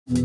Oh,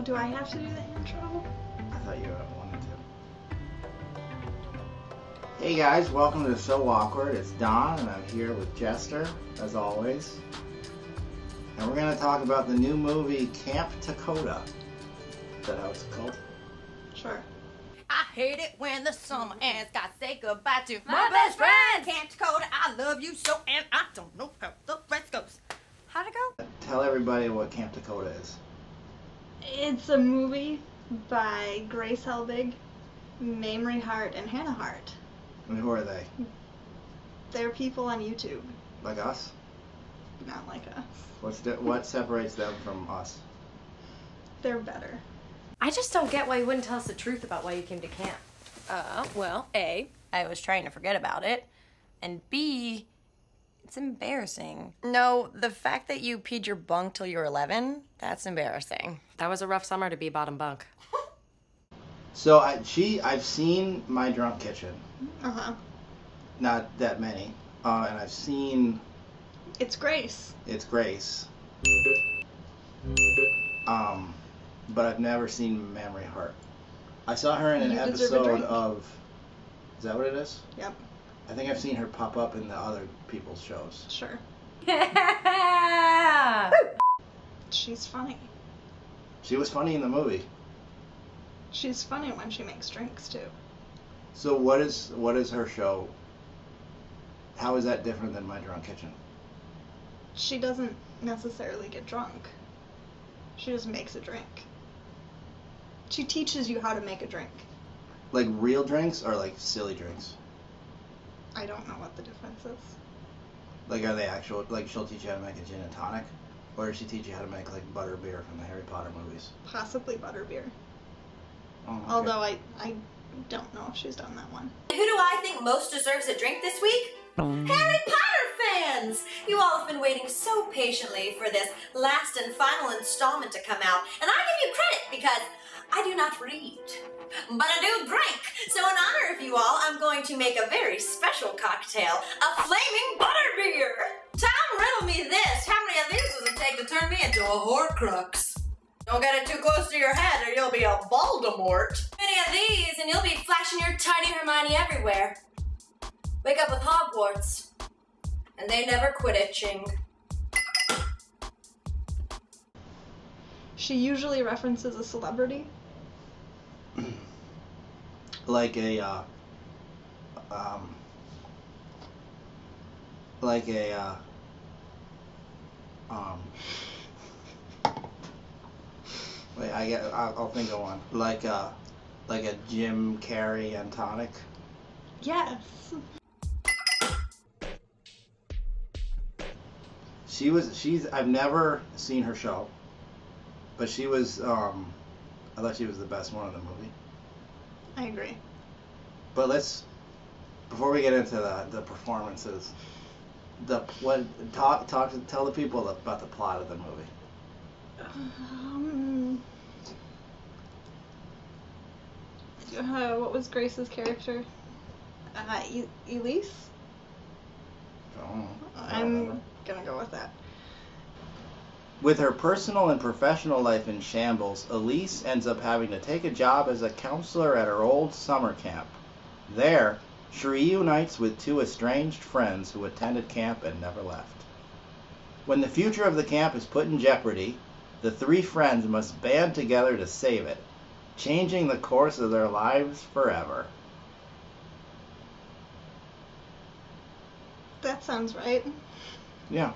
do I have to do the intro? I thought you wanted to. Hey guys, welcome to So Awkward. It's Don, and I'm here with Jester, as always. And we're going to talk about the new movie Camp Takota. Is that how it's called? Sure. I hate it when the summer ends. Gotta say goodbye to my best friend, Camp Takota. I love you so, and I don't know how the rest goes. How'd it go? Tell everybody what Camp Takota is. It's a movie by Grace Helbig, Mamrie Hart, and Hannah Hart. And who are they? They're people on YouTube. Like us? Not like us. What separates them from us? They're better. I just don't get why you wouldn't tell us the truth about why you came to camp. Well, A, I was trying to forget about it, and B, it's embarrassing. No, the fact that you peed your bunk till you were 11, that's embarrassing. That was a rough summer to be bottom bunk. So I've seen My Drunk Kitchen. Uh-huh. Not that many. And I've seen... It's Grace. It's Grace. But I've never seen Mamrie Hart. I saw her in an You deserve a episode drink. of... Is that what it is? Yep. I think I've seen her pop up in the other people's shows. Sure. She's funny. She was funny in the movie. She's funny when she makes drinks, too. So what is her show? How is that different than My Drunk Kitchen? She doesn't necessarily get drunk. She just makes a drink. She teaches you how to make a drink. Like real drinks or like silly drinks? I don't know what the difference is. Like are they actual, like she'll teach you how to make a gin and tonic? Or does she teach you how to make like butter beer from the Harry Potter movies? Possibly butterbeer. Oh, okay. Although I don't know if she's done that one. Who do I think most deserves a drink this week? Harry Potter fans! You all have been waiting so patiently for this last and final installment to come out, and I give you credit because I do not read, but I do drink. So in honor of you all, I'm going to make a very special cocktail, a flaming butterbeer. Tom, riddle me this. How many of these does it take to turn me into a Horcrux? Don't get it too close to your head or you'll be a Voldemort. Many of these and you'll be flashing your tiny Hermione everywhere. Wake up with Hogwarts, and they never quit itching. She usually references a celebrity. Like a wait, I'll think of one. Like a Jim Carrey and tonic. Yes. I've never seen her show, but she was I thought she was the best one in the movie. I agree. But before we get into the performances, tell the people about the plot of the movie. What was Grace's character? Elise? I'm gonna go with that. With her personal and professional life in shambles, Elise ends up having to take a job as a counselor at her old summer camp. There, she reunites with two estranged friends who attended camp and never left. When the future of the camp is put in jeopardy, the three friends must band together to save it, changing the course of their lives forever. That sounds right. Yeah.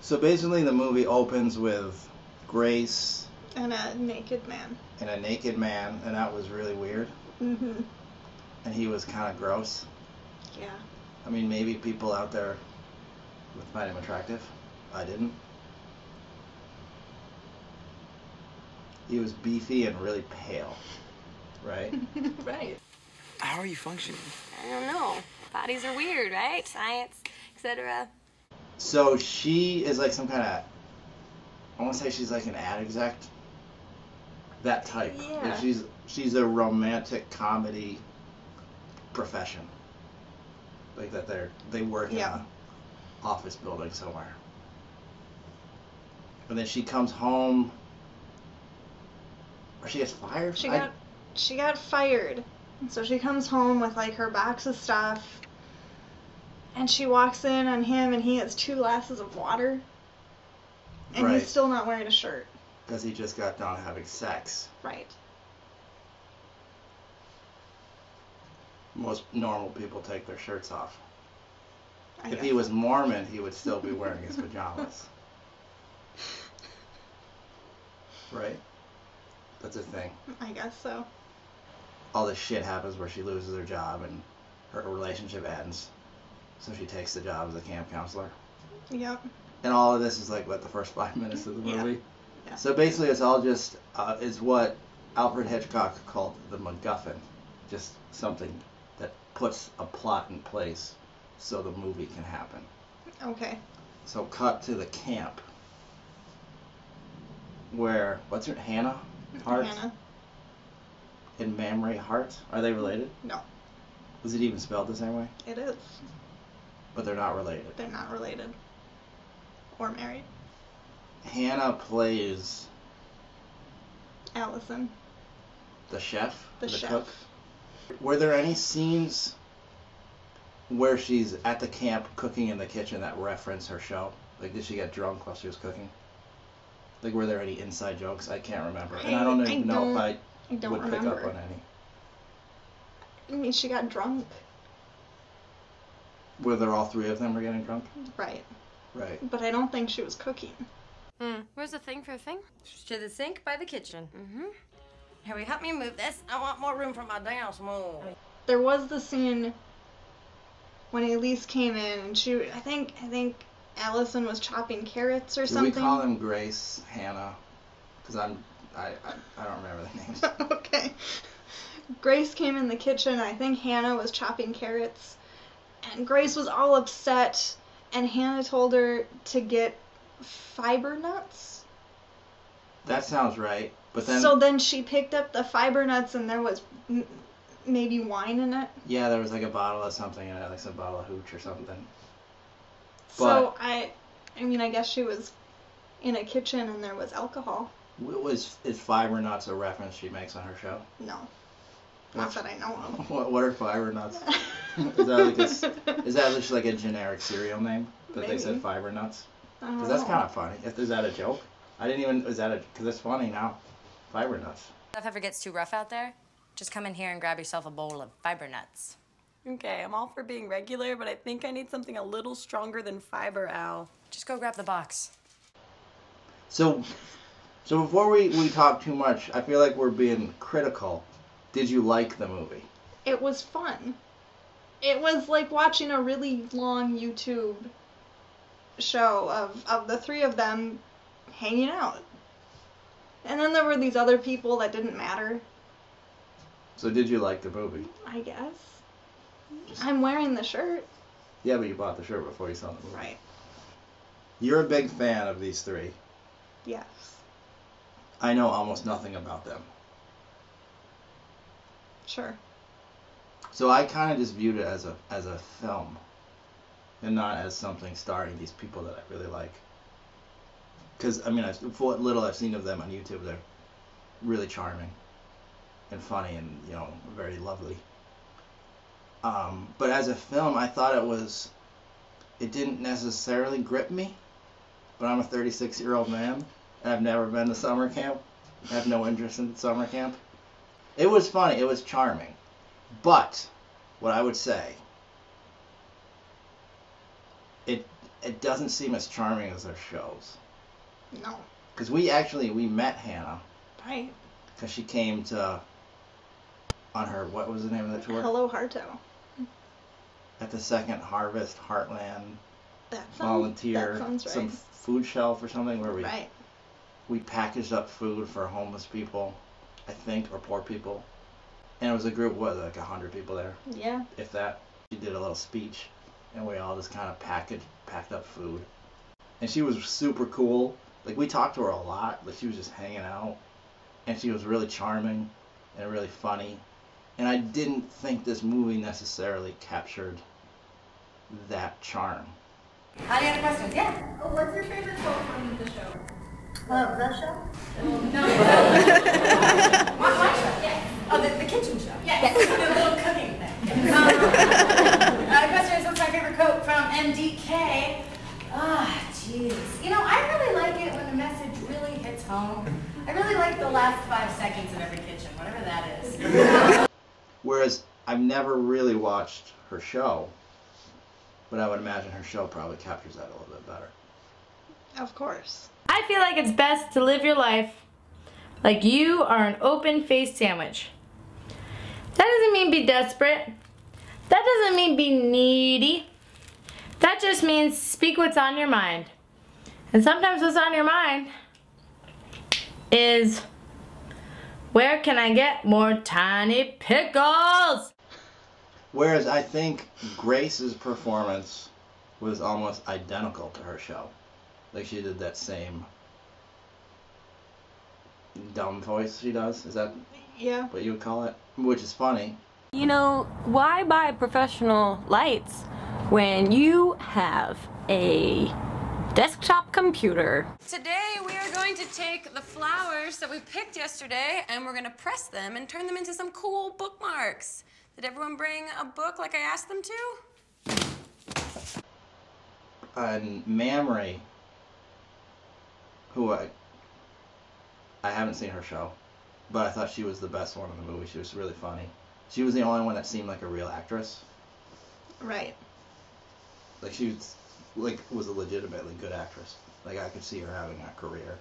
So basically the movie opens with Grace And a naked man. and a naked man, and that was really weird. Mm-hmm. And he was kind of gross. Yeah. I mean, maybe people out there would find him attractive. I didn't. He was beefy and really pale, right? Right. How are you functioning? I don't know. Bodies are weird, right? Science, etc. So she is like some kind of, I want to say she's like an ad exec. That type. Yeah. Like she's a romantic comedy profession. Like that they work in a office building somewhere. And then she comes home, or she gets fired. She got fired. And so she comes home with like her box of stuff, and she walks in on him, and he has 2 glasses of water, and Right. he's still not wearing a shirt. Because he just got done having sex. Right. Most normal people take their shirts off. I If guess. he was Mormon, he would still be wearing his pajamas. Right? That's a thing. I guess so. All this shit happens where she loses her job and her relationship ends. So she takes the job as a camp counselor. Yep. And all of this is like, what, the first 5 minutes of the Yeah. movie? Yeah. So basically it's all just, it's what Alfred Hitchcock called the MacGuffin. Just something that puts a plot in place so the movie can happen. Okay. So cut to the camp. Where, what's her, Hannah Hart? Hannah. And Mamrie Hart? Are they related? No. Was it even spelled the same way? It is. But they're not related. They're not related. Or married. Hannah plays Allison. the chef? The chef. cook? Were there any scenes where she's at the camp cooking in the kitchen that reference her show? Like, did she get drunk while she was cooking? Like, were there any inside jokes? I can't remember. And I don't even know if I don't would remember. pick up on any. I mean, she got drunk. Whether all 3 of them were getting drunk? Right. Right. But I don't think she was cooking. Where's the thing for a thing? To the sink by the kitchen. Mm-hmm. Harry, help me move this. I want more room for my dance move. There was the scene when Elise came in, and I think Allison was chopping carrots or Do something. we call them Grace, Hannah? Because I don't remember the names. Okay. Grace came in the kitchen. I think Hannah was chopping carrots, and Grace was all upset, and Hannah told her to get fiber nuts. That sounds right. But then, So then she picked up the fiber nuts, and there was maybe wine in it. yeah, there was like a bottle of something in it, like some bottle of hooch or something. So I mean, I guess she was in a kitchen and there was alcohol. Is fiber nuts a reference she makes on her show? No, not that I know of. What are fiber nuts? Is that just like a generic cereal name that they said Maybe. fiber nuts? I don't Because that's know. kind of funny. Is that a joke? I didn't even. Because it's funny now. Fiber nuts. If ever gets too rough out there, just come in here and grab yourself a bowl of fiber nuts. Okay, I'm all for being regular, but I think I need something a little stronger than fiber, Al. Just go grab the box. So before we talk too much, I feel like we're being critical. Did you like the movie? It was fun. It was like watching a really long YouTube show of the 3 of them hanging out. And then there were these other people that didn't matter, So did you like the movie? I guess. I'm wearing the shirt. Yeah, but you bought the shirt before you saw the movie. Right. You're a big fan of these 3. Yes. I know almost nothing about them. Sure. So I kind of just viewed it as a film, and not as something starring these people that I really like. Because I mean, for what little I've seen of them on YouTube, they're really charming, and funny, and very lovely. But as a film, I thought it didn't necessarily grip me. But I'm a 36-year-old man, and I've never been to summer camp. I have no interest in summer camp. It was funny. It was charming. But what I would say, it doesn't seem as charming as their shows. No. Because we met Hannah Right. because she came on her, what was the name of the tour? Hello, Harto. at the Second Harvest Heartland That volunteer sounds right. some food shelf or something where Right. we packaged up food for homeless people, I think, or poor people. And it was a group of, what, like 100 people there? Yeah. If that. She did a little speech, and we all just kind of packed up food. And she was super cool. Like, we talked to her a lot, but she was just hanging out. And she was really charming and really funny. And I didn't think this movie necessarily captured that charm. Any other questions? Yeah. Oh, what's your favorite quote from the show? The show? No. My show? Yeah. Oh, the kitchen show? Yes. The little cooking thing. Question is, what's my favorite quote from MDK? Ah, jeez. You know, I really like it when the message really hits home. I really like the last 5 seconds of every kitchen, whatever that is. Whereas I've never really watched her show, but I would imagine her show probably captures that a little bit better. Of course. I feel like it's best to live your life like you are an open-faced sandwich. That doesn't mean be desperate. That doesn't mean be needy. That just means speak what's on your mind. And sometimes what's on your mind is, where can I get more tiny pickles? Whereas I think Grace's performance was almost identical to her show. Like, she did that same dumb voice she does. Is that Yeah. what you would call it? Which is funny. You know, why buy professional lights when you have a desktop computer? Today we are going to take the flowers that we picked yesterday and we're going to press them and turn them into some cool bookmarks. Did everyone bring a book like I asked them to? And Mamrie, who I haven't seen her show, but I thought she was the best one in the movie. She was really funny. She was the only one that seemed like a real actress. Right. Like, she was a legitimately good actress. Like, I could see her having a career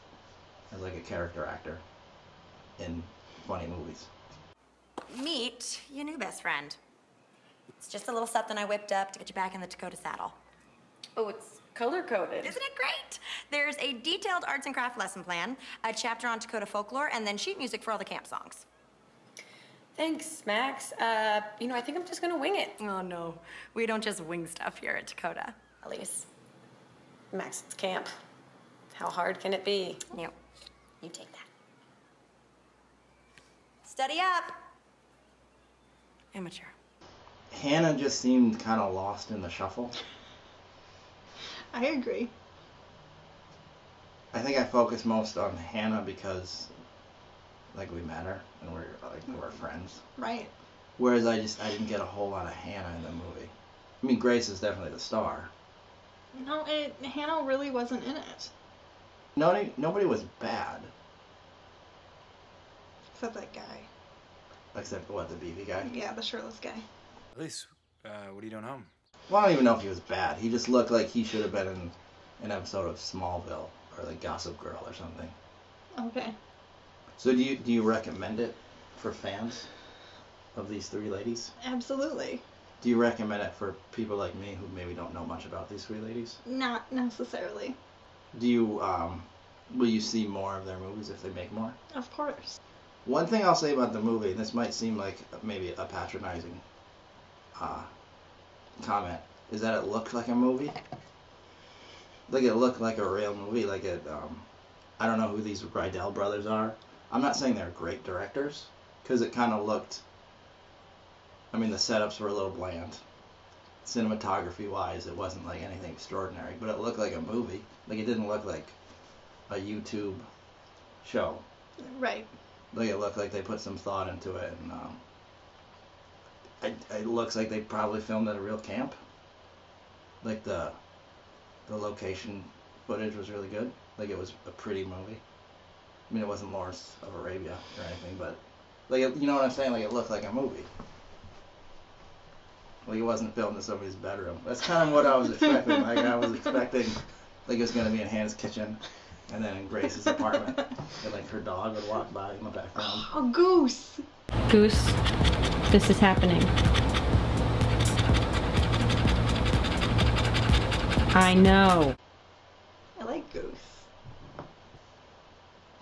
as like a character actor in funny movies. Meet your new best friend. It's just a little something I whipped up to get you back in the Takota saddle. Oh, it's color-coded. Isn't it great? There's a detailed arts and craft lesson plan, a chapter on Takota folklore, and then sheet music for all the camp songs. Thanks, Max. You know, I think I'm just gonna wing it. Oh, no. We don't just wing stuff here at Takota. Elise, Max, it's camp. How hard can it be? You take that. Study up. Amateur. Hannah just seemed kind of lost in the shuffle. I agree. I think I focus most on Hannah because, like, we met her and we're friends. Right. Whereas I didn't get a whole lot of Hannah in the movie. I mean, Grace is definitely the star. No, Hannah really wasn't in it. Nobody was bad. Except that guy. Except what, the BB guy? Yeah, the shirtless guy. Elise, what are you doing home? Well, I don't even know if he was bad. He just looked like he should have been in an episode of Smallville or like Gossip Girl or something. Okay. So do you recommend it for fans of these three ladies? Absolutely. Do you recommend it for people like me who maybe don't know much about these three ladies? Not necessarily. Do you will you see more of their movies if they make more? Of course. One thing I'll say about the movie, and this might seem like maybe a patronizing comment, is that it looked like a movie. Like, it looked like a real movie. Like, I don't know who these Rydell brothers are. I'm not saying they're great directors, because it kind of looked, I mean, the setups were a little bland. Cinematography-wise, it wasn't like anything extraordinary, but it looked like a movie. Like, it didn't look like a YouTube show. Right. Like, it looked like they put some thought into it, and it looks like they probably filmed at a real camp. Like, the location footage was really good. Like, it was a pretty movie. I mean, it wasn't Lawrence of Arabia or anything, but, like, you know what I'm saying? Like, it looked like a movie. Like, it wasn't filmed in somebody's bedroom. That's kind of what I was expecting. Like, I was expecting, like, it was going to be in Hannah's kitchen, and then in Grace's apartment, and, like, her dog would walk by in the background. Oh, Goose! Goose, this is happening. I know. I like Goose.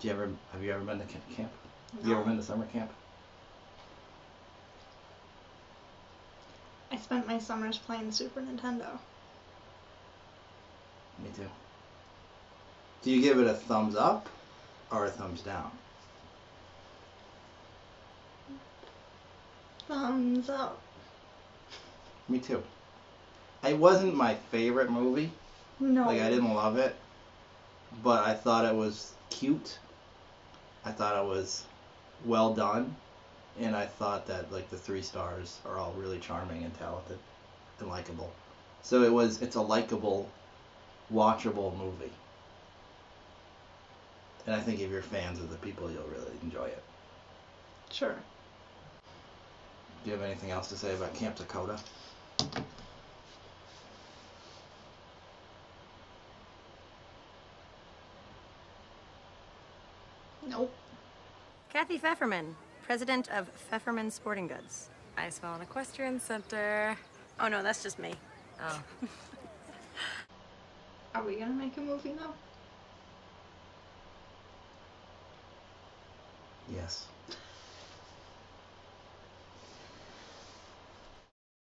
Have you ever been to camp? No. Have you ever been to summer camp? I spent my summers playing Super Nintendo. Me too. Do you give it a thumbs up or a thumbs down? Thumbs up. Me too. It wasn't my favorite movie. No. Like, I didn't love it, but I thought it was cute. I thought it was well done, and I thought that, like, the 3 stars are all really charming and talented and likable. So it's a likable, watchable movie. And I think if you're fans of the people, you'll really enjoy it. Sure. Do you have anything else to say about Camp Takota? Nope. Kathy Pfefferman, president of Pfefferman Sporting Goods. I smell an equestrian center. Oh no, that's just me. Oh. Are we gonna make a movie now? Yes.